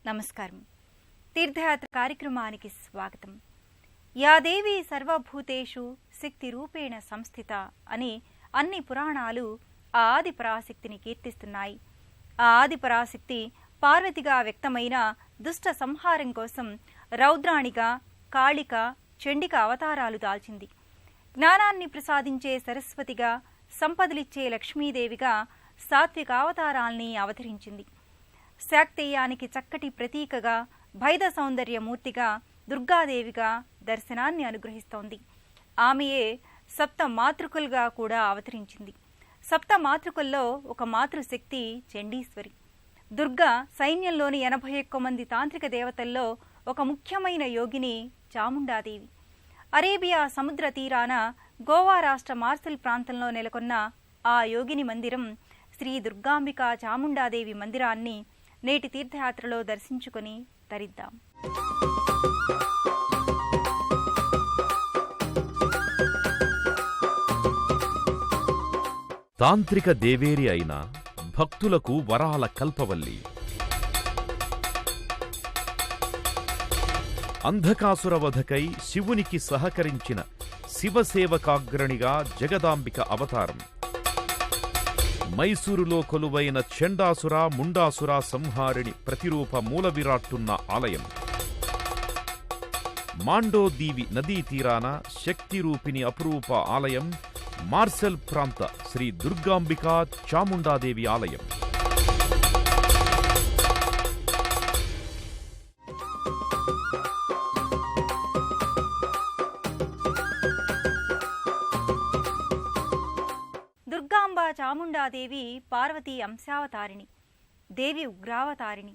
నమస్కారం. తీర్థయాత్ర కార్యక్రమానికి స్వాగతం. యా దేవి సర్వభూతేషు శక్తి రూపేణ సంస్థిత అని అన్ని పురాణాలు ఆ ఆది పరాశక్తిని కీర్తిస్తున్నాయి. ఆ ఆది పరాశక్తి పార్వతిగా వ్యక్తమైన దుష్ట సంహారం కోసం రౌద్రాణిగా, కాళిక, చండిక అవతారాలు దాల్చింది. జ్ఞానాన్ని ప్రసాదించే సరస్వతిగా, సంపదలిచ్చే లక్ష్మీదేవిగా సాత్విక అవతారాల్ని అవతరించింది. శాక్తేయానికి చక్కటి ప్రతీకగా, భైద సౌందర్యమూర్తిగా, దుర్గాదేవిగా దర్శనాన్ని అనుగ్రహిస్తోంది. ఆమెయే సప్త మాతృకులుగా కూడా అవతరించింది. సప్త మాతృకుల్లో ఒక మాతృశక్తి చండీశ్వరి. దుర్గా సైన్యంలోని 81 మంది తాంత్రిక దేవతల్లో ఒక ముఖ్యమైన యోగిని చాముండాదేవి. అరేబియా సముద్ర తీరాన గోవా రాష్ట్ర మార్సెల్ ప్రాంతంలో నెలకొన్న ఆ యోగిని మందిరం శ్రీ దుర్గాంబికా చాముండాదేవి మందిరాన్ని నేటి తీర్థయాత్రలో దర్శించుకొని తరిద్దాం. తాంత్రిక దేవేరి అయిన భక్తులకు వరాల కల్పవల్లి, అంధకాసురవధకై శివునికి సహకరించిన శివసేవకాగ్రణిగా జగదాంబిక అవతారం, మైసూరులో కొలువైన చండాసుర, ముండాసుర సంహారిణి ప్రతిరూప మూల విరాట్టున్న ఆలయం, మాండోదీవి నదీ తీరాన శక్తిరూపిణి అపురూప ఆలయం, మార్సెల్ ప్రాంత శ్రీ దుర్గాంబికా చాముండాదేవి ఆలయం. దుర్గాంబ చాముండాదేవి పార్వతీ అంశావతారిణి, దేవి ఉగ్రావతారిణి.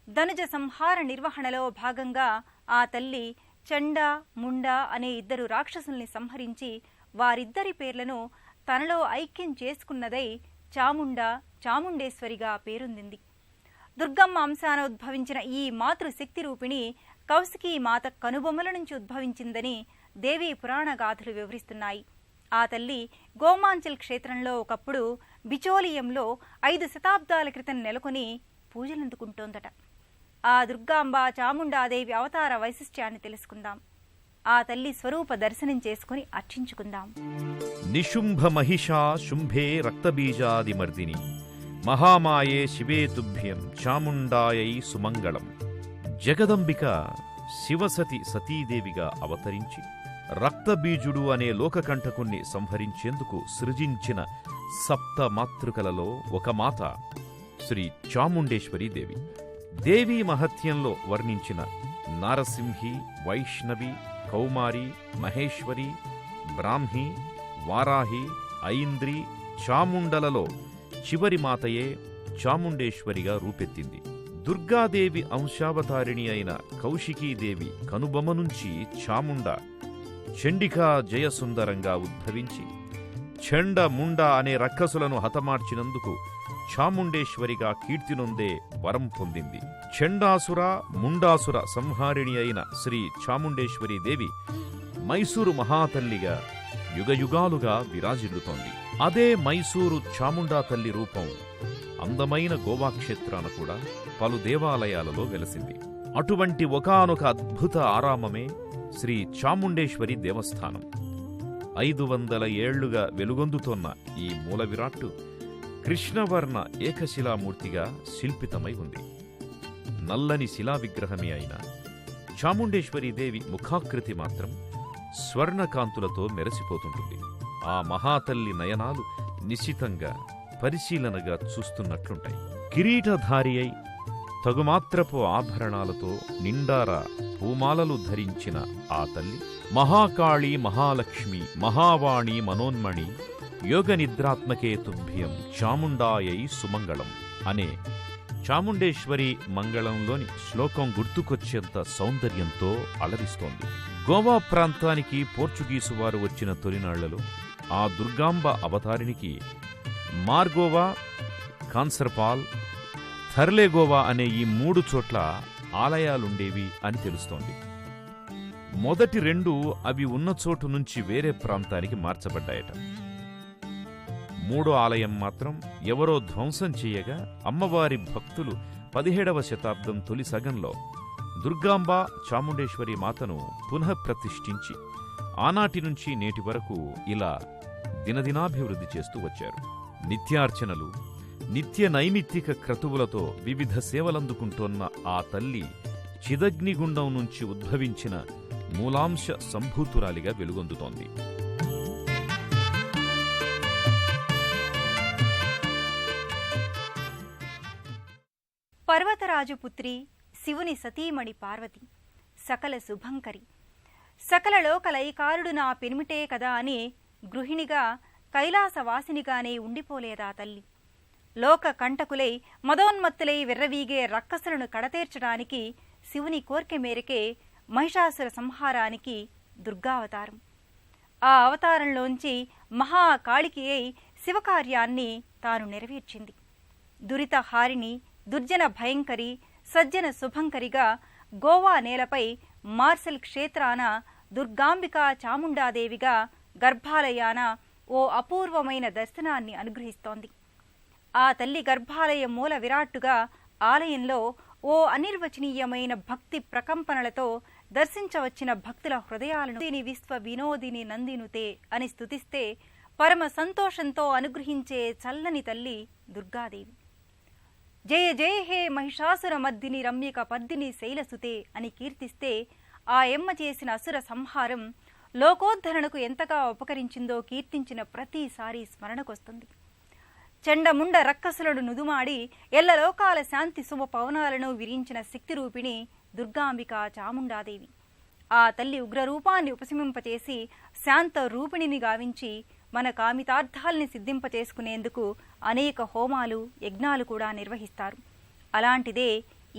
ధనుజ సంహార నిర్వహణలో భాగంగా ఆ తల్లి చండ, ముండ అనే 2 రాక్షసుల్ని సంహరించి వారిద్దరి పేర్లను తనలో ఐక్యం చేసుకున్నదై చాముండ, చాముండేశ్వరిగా పేరొందింది. దుర్గమ్మ అంశాన ఉద్భవించిన ఈ మాతృశక్తి రూపిణి కౌశికీ మాత కనుబొమ్మల నుంచి ఉద్భవించిందని దేవీ పురాణ గాథలు వివరిస్తున్నాయి. ఆ తల్లి గోమాంచల్ క్షేత్రంలో ఒకప్పుడు బిచోలియంలో 5 శతాబ్దాల క్రితం నెలకొని పూజలందుకుంటోందట. ఆ దుర్గాంబ చాముండాదేవి అవతార వైశిష్ట్యాన్ని తెలుసుకుందాం. ఆ తల్లి స్వరూప దర్శనం చేసుకుని అర్చించుకుందాం. నిశుంభ మహిషా శుంభే రక్తబీజాదిమర్దిని మహామాయే శివే తుభ్యం చాముండాయై సుమంగళం. జగదంబిక శివసతి సతీదేవిగా అవతరించి రక్తబీజుడు అనే లోకకంఠకుణ్ణి సంహరించేందుకు సృజించిన సప్త మాతృకలలో ఒక మాత శ్రీ చాముండేశ్వరీదేవి. దేవీ మహత్యంలో వర్ణించిన నారసింహి, వైష్ణవి, కౌమారి, మహేశ్వరి, బ్రాహ్మి, వారాహి, ఐంద్రి, చాముండలలో చివరి మాతయే చాముండేశ్వరిగా రూపెత్తింది. దుర్గాదేవి అంశావతారిణి అయిన కౌశికీదేవి కనుబొమ నుంచి చాముండ చండికా జయసుందరంగా ఉద్భవించి చండ, ముండ అనే రక్కసులను హతమార్చినందుకు చాముండేశ్వరిగా కీర్తినొందే వరం పొందింది. చండాసుర, ముండాసుర సంహారిణి అయిన శ్రీ చాముండేశ్వరీదేవి మైసూరు మహాతల్లిగా యుగయుగాలుగా విరాజిల్లుతోంది. అదే మైసూరు చాముండా తల్లి రూపం అందమైన గోవాక్షేత్రాన కూడా పలు దేవాలయాలలో వెలసింది. అటువంటి ఒకానొక అద్భుత ఆరామమే శ్రీ చాముండేశ్వరి దేవస్థానం. 500 ఏళ్లుగా వెలుగొందుతోన్న ఈ మూల విరాట్టు కృష్ణవర్ణ ఏకశిలామూర్తిగా శిల్పితమై ఉంది. నల్లని శిలా విగ్రహమే అయిన చాముండేశ్వరీదేవి ముఖాకృతి మాత్రం స్వర్ణకాంతులతో మెరసిపోతుంటుంది. ఆ మహాతల్లి నయనాలు నిశితంగా పరిశీలనగా చూస్తున్నట్లుంటాయి. కిరీటధారి అయి తగుమాత్రపు ఆభరణాలతో నిండారా పూమాలలు ధరించిన ఆ తల్లి మహాకాళి, మహాలక్ష్మి, మహావాణి, మనోన్మణి, యోగ నిద్రాత్మకే తుభ్యం చాముండాయై సుమంగళం అనే చాముండేశ్వరి మంగళంలోని శ్లోకం గుర్తుకొచ్చేంత సౌందర్యంతో అలరిస్తోంది. గోవా ప్రాంతానికి పోర్చుగీసు వారు వచ్చిన తొలినాళ్లలో ఆ దుర్గాంబ అవతారినికి మార్గోవా, కాన్సర్పాల్, థర్లేగోవా అనే ఈ 3 చోట్ల ఆలయాలుండేవి అని తెలుస్తోంది. మొదటి 2 అవి ఉన్న చోటు నుంచి వేరే ప్రాంతానికి మార్చబడ్డాయట. 3వ ఆలయం మాత్రం ఎవరో ధ్వంసం చేయగా అమ్మవారి భక్తులు 17వ శతాబ్దం తొలి సగంలో దుర్గాంబ చాముండేశ్వరి మాతను పునఃప్రతిష్ఠించి ఆనాటి నుంచి నేటి వరకు ఇలా దినదినాభివృద్ధి చేస్తూ వచ్చారు. నిత్యార్చనలు, నిత్య నైమిత్తిక క్రతువులతో వివిధ సేవలందుకుంటోన్న ఆ తల్లి చిదగ్నిగుండం నుంచి ఉద్భవించిన మూలాంశ సంభూతురాలిగా వెలుగొందుతోంది. పర్వతరాజు పుత్రి, శివుని సతీమణి పార్వతి, సకల శుభంకరి, సకల లోకలైకారుడు నా పెనిమిటే కదా అని గృహిణిగా కైలాసవాసినిగానే ఉండిపోలేదా తల్లి. లోక కంటకులై మదోన్మత్తులై విర్రవీగే రక్కసులను కడతేర్చడానికి శివుని కోర్కె మేరకే మహిషాసుర సంహారానికి దుర్గావతారం. ఆ అవతారంలోంచి మహాకాళికి అయి శివకార్యాన్ని తాను నెరవేర్చింది. దురిత హారిణి, దుర్జన భయంకరి, సజ్జన శుభంకరిగా గోవా నేలపై మార్సెల్ క్షేత్రాన దుర్గాంబికా చాముండాదేవిగా గర్భాలయాన ఓ అపూర్వమైన దర్శనాన్ని అనుగ్రహిస్తోంది. ఆ తల్లి గర్భాలయ మూల విరాట్టుగా ఆలయంలో ఓ అనిర్వచనీయమైన భక్తి ప్రకంపనలతో దర్శించవచ్చిన భక్తుల హృదయాలను విశ్వ వినోదిని నందినుతే అని స్తుతిస్తే పరమ సంతోషంతో అనుగ్రహించే చల్లని తల్లి దుర్గాదేవి. జయ జయ హే మహిషాసుర మద్దిని రమ్యక పద్దిని శైలసుతే అని కీర్తిస్తే ఆ ఎమ్మ చేసిన అసుర సంహారం లోకోద్ధరణకు ఎంతగా ఉపకరించిందో కీర్తించిన ప్రతిసారి స్మరణకొస్తుంది. చండముండ రక్కసులను నుదుమాడి ఎల్లలోకాల శాంతి శుభ పవనాలను విరించిన శక్తిరూపిణి దుర్గాంబిక చాముండాదేవి. ఆ తల్లి ఉగ్రరూపాన్ని ఉపశమింపచేసి శాంత రూపిణిని గావించి మన కామితార్థాల్ని సిద్ధింపచేసుకునేందుకు అనేక హోమాలు, యజ్ఞాలు కూడా నిర్వహిస్తారు. అలాంటిదే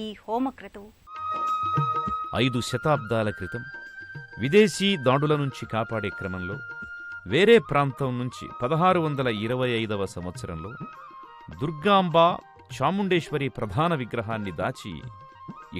ఈ హోమక్రతువు. 5 శతాబ్దాల క్రితం విదేశీ దాడుల నుంచి కాపాడే క్రమంలో వేరే ప్రాంతం నుంచి 1625వ సంవత్సరంలో దుర్గాంబ చాముండేశ్వరి ప్రధాన విగ్రహాన్ని దాచి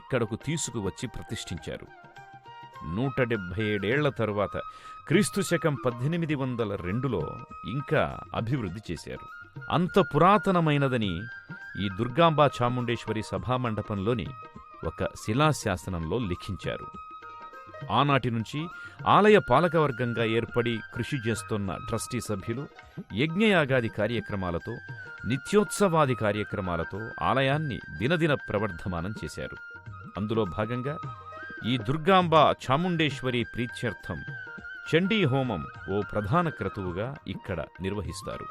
ఇక్కడకు తీసుకువచ్చి ప్రతిష్ఠించారు. 177 ఏళ్ల తరువాత క్రీస్తు శకం 1802లో ఇంకా అభివృద్ధి చేశారు. అంత పురాతనమైనదని ఈ దుర్గాంబ చాముండేశ్వరి సభామండపంలోని ఒక శిలాశాసనంలో లిఖించారు. ఆనాటి నుంచి ఆలయ పాలకవర్గంగా ఏర్పడి కృషి చేస్తున్న ట్రస్టీ సభ్యులు యజ్ఞయాగాది కార్యక్రమాలతో, నిత్యోత్సవాది కార్యక్రమాలతో ఆలయాన్ని దినదిన ప్రవర్ధమానం చేశారు. అందులో భాగంగా ఈ దుర్గాంబ చాముండేశ్వరి ప్రీత్యర్థం చండీ హోమం ఓ ప్రధాన క్రతువుగా ఇక్కడ నిర్వహిస్తారు.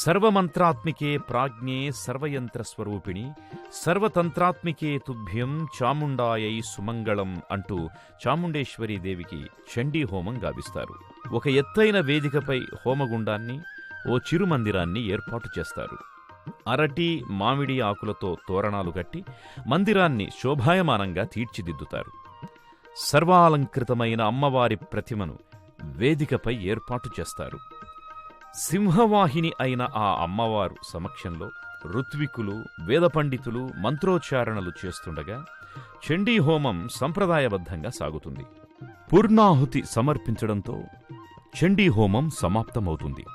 సర్వమంత్రాత్మికే ప్రాజ్ఞే సర్వయంత్రస్వరూపిణి సర్వతంత్రాత్మికే తుభ్యం చాముండాయై సుమంగళం అంటూ చాముండేశ్వరీదేవికి చండీ హోమం గావిస్తారు. ఒక ఎత్తైన వేదికపై హోమగుండాన్ని, ఓ చిరుమందిరాన్ని ఏర్పాటు చేస్తారు. అరటి, మామిడి ఆకులతో తోరణాలు కట్టి మందిరాన్ని శోభాయమానంగా తీర్చిదిద్దుతారు. సర్వాలంకృతమైన అమ్మవారి ప్రతిమను వేదికపై ఏర్పాటు చేస్తారు. సింహవాహిని అయిన ఆ అమ్మవారు సమక్షంలో ఋత్వికులు, వేద పండితులు మంత్రోచ్చారణలు చేస్తుండగా చండీ హోమం సంప్రదాయబద్ధంగా సాగుతుంది. పూర్ణాహుతి సమర్పించడంతో చండీ హోమం సమాప్తమవుతుంది.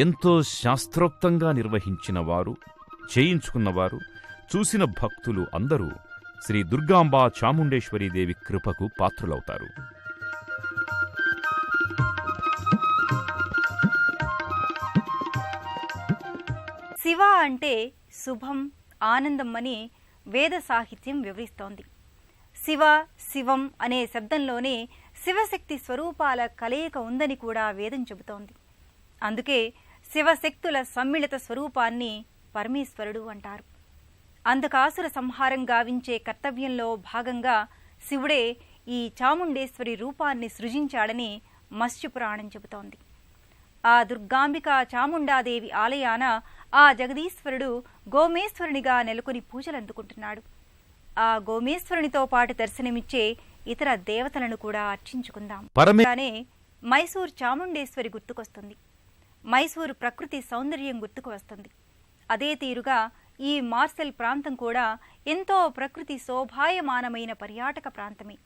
ఎంతో శాస్త్రోక్తంగా నిర్వహించిన వారు, చేయించుకున్నవారు, చూసిన భక్తులు అందరూ శ్రీ దుర్గాంబా చాముండేశ్వరీదేవి కృపకు పాత్రులవుతారు. శివ అంటే శుభం, ఆనందం అని వేద సాహిత్యం వివరిస్తోంది. శివ, శివం అనే శబ్దంలోనే శివశక్తి స్వరూపాల కలయిక ఉందని కూడా వేదం చెబుతోంది. అందుకే శివశక్తుల సమ్మిళిత స్వరూపాన్ని పరమేశ్వరుడు అంటారు. అందుకాసుర సంహారం గావించే కర్తవ్యంలో భాగంగా శివుడే ఈ చాముండేశ్వరి రూపాన్ని సృజించాడని మత్స్యపురాణం చెబుతోంది. ఆ దుర్గాంబికా చాముండాదేవి ఆలయాన ఆ జగదీశ్వరుడు గోమేశ్వరునిగా నెలకొని పూజలందుకుంటున్నాడు. ఆ గోమేశ్వరునితో పాటు దర్శనమిచ్చే ఇతర దేవతలను కూడా అర్చించుకుందాం. మైసూర్ చాముండేశ్వరి గుర్తుకొస్తుంది. మైసూరు ప్రకృతి సౌందర్యం గుర్తుకు వస్తుంది. అదే తీరుగా ఈ మార్సెల్ ప్రాంతం కూడా ఎంతో ప్రకృతి శోభాయమానమైన పర్యాటక ప్రాంతమే.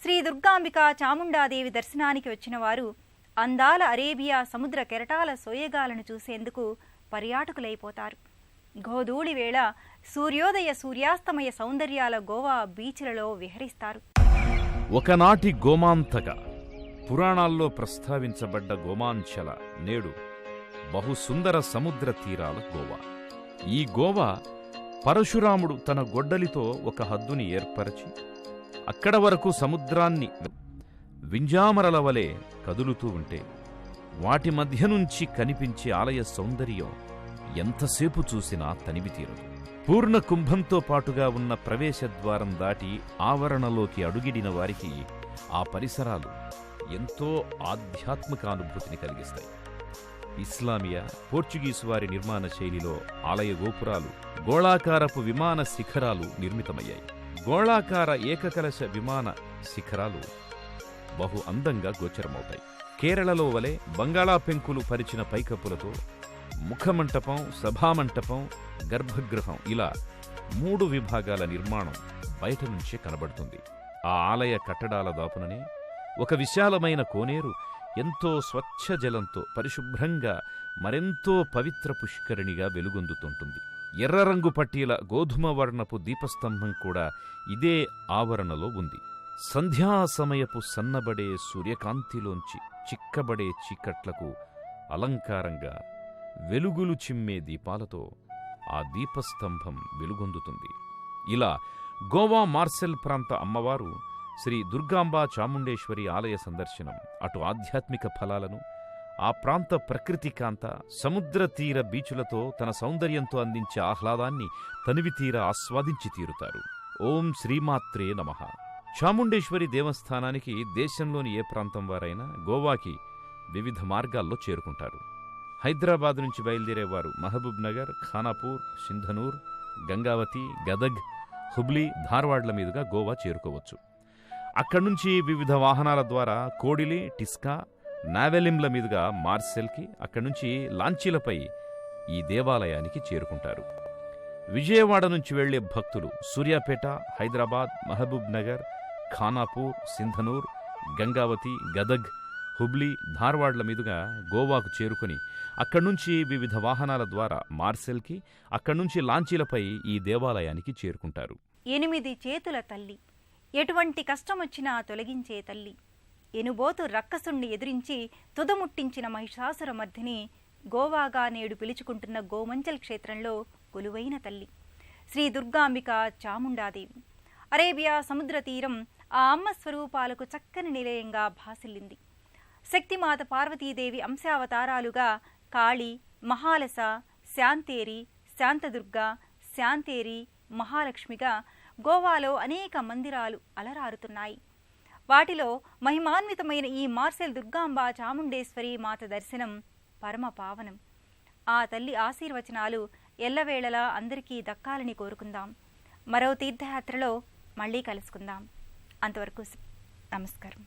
శ్రీ దుర్గాంబికా చాముండాదేవి దర్శనానికి వచ్చిన వారు అందాల అరేబియా సముద్ర కెరటాల సోయగాలను చూసేందుకు పర్యాటకులైపోతారు. గోధూళి వేళ సూర్యోదయ సూర్యాస్తమయ సౌందర్యాల గోవా బీచ్లలో విహరిస్తారు. ఒకనాటి గోమాంతక పురాణాల్లో ప్రస్తావించబడ్డ గోమాంచల నేడు బహుసుందర సముద్ర తీరాల గోవా. ఈ గోవా పరశురాముడు తన గొడ్డలితో ఒక హద్దుని ఏర్పరచి అక్కడ వరకు సముద్రాన్ని వింజామరల వలె కదులుతూ ఉంటే వాటి మధ్య నుంచి కనిపించే ఆలయ సౌందర్యం ఎంతసేపు చూసినా తనివి తీరదు. పూర్ణ కుంభంతో పాటుగా ఉన్న ప్రవేశద్వారం దాటి ఆవరణలోకి అడుగిడిన వారికి ఆ పరిసరాలు ఎంతో ఆధ్యాత్మిక అనుభూతిని కలిగిస్తాయి. ఇస్లామియా, పోర్చుగీసు వారి నిర్మాణ శైలిలో ఆలయ గోపురాలు గోళాకారపు విమాన శిఖరాలు నిర్మితమయ్యాయి. గోళాకార ఏకకలశ విమాన శిఖరాలు బహు అందంగా గోచరమవుతాయి. కేరళలో వలె బంగాళా పెంకులు పరిచిన పైకప్పులతో ముఖమంటపం, సభామంటపం, గర్భగృహం ఇలా 3 విభాగాల నిర్మాణం బయట నుంచే కనబడుతుంది. ఆ ఆలయ కట్టడాల దాపుననే ఒక విశాలమైన కోనేరు ఎంతో స్వచ్ఛ జలంతో పరిశుభ్రంగా మరెంతో పవిత్ర పుష్కరిణిగా వెలుగొందుతుంటుంది. ఎర్రరంగు పట్టీల గోధుమ వర్ణపు దీపస్తంభం కూడా ఇదే ఆవరణలో ఉంది. సంధ్యా సమయపు సన్నబడే సూర్యకాంతిలోంచి చిక్కబడే చీకట్లకు అలంకారంగా వెలుగులు చిమ్మే దీపాలతో ఆ దీపస్తంభం వెలుగొందుతుంది. ఇలా గోవా మార్సెల్ ప్రాంత అమ్మవారు శ్రీ దుర్గాంబా చాముండేశ్వరి ఆలయ సందర్శనం అటు ఆధ్యాత్మిక ఫలాలను, ఆ ప్రాంత ప్రకృతి కాంత, సముద్ర తీర బీచులతో తన సౌందర్యంతో అందించే ఆహ్లాదాన్ని తనివితీర ఆస్వాదించి తీరుతారు. ఓం శ్రీమాత్రే నమః. చాముండేశ్వరి దేవస్థానానికి దేశంలోని ఏ ప్రాంతం వారైనా గోవాకి వివిధ మార్గాల్లో చేరుకుంటారు. హైదరాబాద్ నుంచి బయలుదేరేవారు మహబూబ్ నగర్, ఖానాపూర్, సింధనూర్, గంగావతి, గదగ్, హుబ్లీ, ధార్వాడ్ల మీదుగా గోవా చేరుకోవచ్చు. అక్కడ్నుంచి వివిధ వాహనాల ద్వారా కోడిలి, టిస్కా, నావెలింల మీదుగా మార్సెల్కి, అక్కడ్నుంచి లాంచీలపై ఈ దేవాలయానికి చేరుకుంటారు. విజయవాడ నుంచి వెళ్లే భక్తులు సూర్యాపేట, హైదరాబాద్, మహబూబ్ నగర్, ఖానాపూర్, సింధనూర్, గంగావతి, గదగ్, హుబ్లీ, ధార్వాడ్ల మీదుగా గోవాకు చేరుకుని అక్కడ్నుంచి వివిధ వాహనాల ద్వారా మార్సెల్కి, అక్కడ్నుంచి లాంచీలపై ఈ దేవాలయానికి చేరుకుంటారు. 8 చేతుల తల్లి, ఎటువంటి కష్టమొచ్చినా తొలగించే తల్లి, ఎనుబోతు రక్కసుణ్ణి ఎదిరించి తుదముట్టించిన మహిషాసుర మర్దిని గోవాగా నేడు పిలుచుకుంటున్న గోమంచల్ క్షేత్రంలో కొలువైన తల్లి శ్రీ దుర్గాంబిక చాముండాదేవి. అరేబియా సముద్ర తీరం ఆ అమ్మ స్వరూపాలకు చక్కని నిలయంగా భాసిల్లింది. శక్తిమాత పార్వతీదేవి అంశావతారాలుగా కాళీ, మహాలస, శాంతేరి, శాంతదుర్గ, శాంతేరి, మహాలక్ష్మిగా గోవాలో అనేక మందిరాలు అలరారుతున్నాయి. వాటిలో మహిమాన్వితమైన ఈ మార్సెల్ దుర్గాంబా చాముండేశ్వరి మాత దర్శనం పరమ పావనం. ఆ తల్లి ఆశీర్వచనాలు ఎల్లవేళలా అందరికీ దక్కాలని కోరుకుందాం. మరో తీర్థయాత్రలో మళ్ళీ కలుసుకుందాం. అంతవరకు నమస్కారం.